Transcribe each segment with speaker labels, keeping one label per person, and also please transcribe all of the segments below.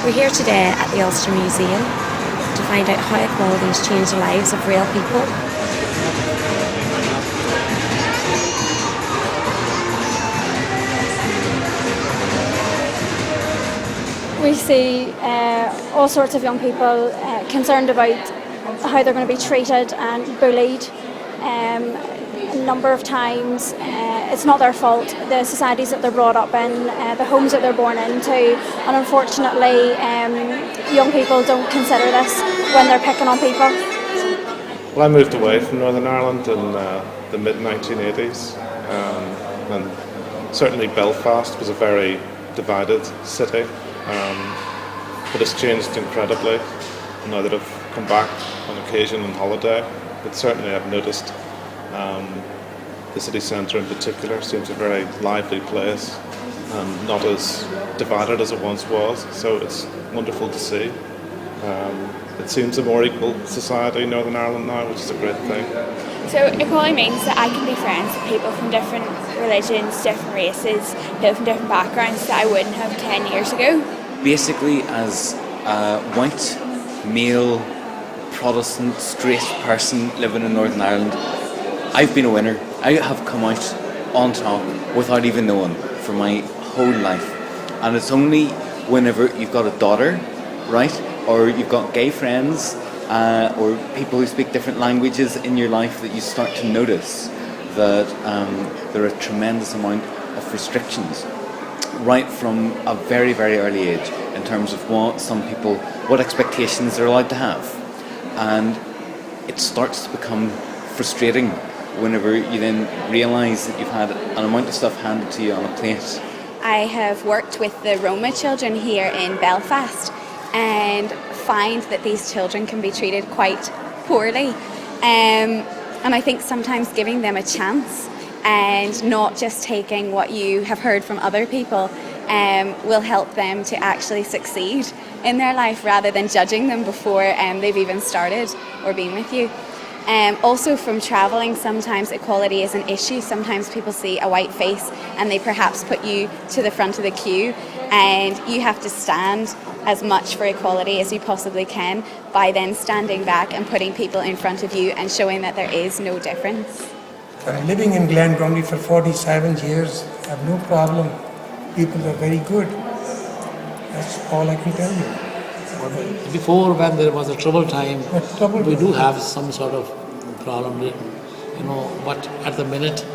Speaker 1: We're here today at the Ulster Museum to find out how equality has changed the lives of real people.
Speaker 2: We see all sorts of young people concerned about how they're going to be treated and bullied a number of times. It's not their fault, the societies that they're brought up in, the homes that they're born into, and unfortunately young people don't consider this when they're picking on people.
Speaker 3: Well, I moved away from Northern Ireland in the mid-1980s, and certainly Belfast was a very divided city, but it's changed incredibly now that I've come back on occasion on holiday. But certainly I've noticed the city centre in particular seems a very lively place and not as divided as it once was, so it's wonderful to see. It seems a more equal society in Northern Ireland now, which is a great thing.
Speaker 4: So equality means that I can be friends with people from different religions, different races, people from different backgrounds that I wouldn't have 10 years ago.
Speaker 5: Basically, as a white, male, Protestant, straight person living in Northern Ireland, I've been a winner. I have come out on top without even knowing for my whole life. And it's only whenever you've got a daughter, right, or you've got gay friends, or people who speak different languages in your life that you start to notice that there are a tremendous amount of restrictions right from a very, very early age in terms of what expectations they're allowed to have. And it starts to become frustrating whenever you then realise that you've had an amount of stuff handed to you on a plate.
Speaker 4: I have worked with the Roma children here in Belfast and find that these children can be treated quite poorly. And I think sometimes giving them a chance and not just taking what you have heard from other people will help them to actually succeed in their life rather than judging them before they've even started or been with you. Also from travelling, sometimes equality is an issue. Sometimes people see a white face and they perhaps put you to the front of the queue, and you have to stand as much for equality as you possibly can by then standing back and putting people in front of you and showing that there is no difference.
Speaker 6: Living in Glengormley for 47 years, I have no problem. People are very good. That's all I can tell you.
Speaker 7: Before, when there was a troubled time, we do have some sort of problem, but at the minute,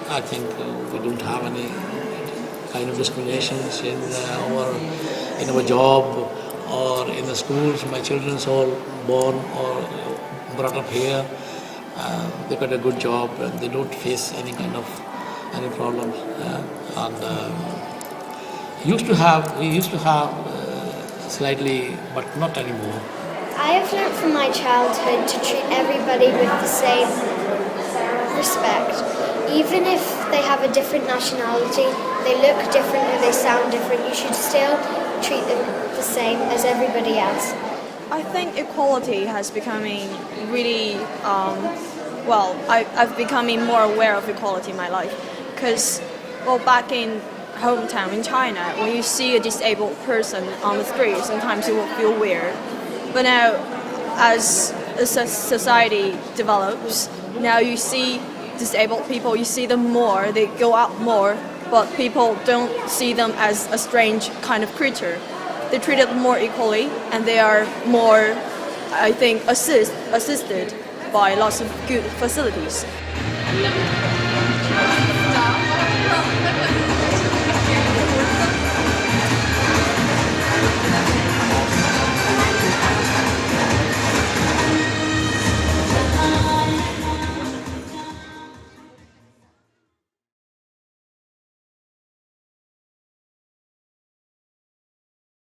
Speaker 7: I think we don't have any kind of discriminations in our job or in the schools. My children are all born or brought up here. They got a good job and they don't face any problems. We used to have slightly, but not anymore.
Speaker 8: I have learnt from my childhood to treat everybody with the same respect. Even if they have a different nationality, they look different or they sound different, you should still treat them the same as everybody else.
Speaker 9: I think equality has becoming really, I've becoming more aware of equality in my life. Because, back in hometown in China, when you see a disabled person on the street, sometimes you will feel weird. But now, as a society develops, now you see disabled people, you see them more, they go out more, but people don't see them as a strange kind of creature. They're treated more equally, and they are more, I think, assisted by lots of good facilities.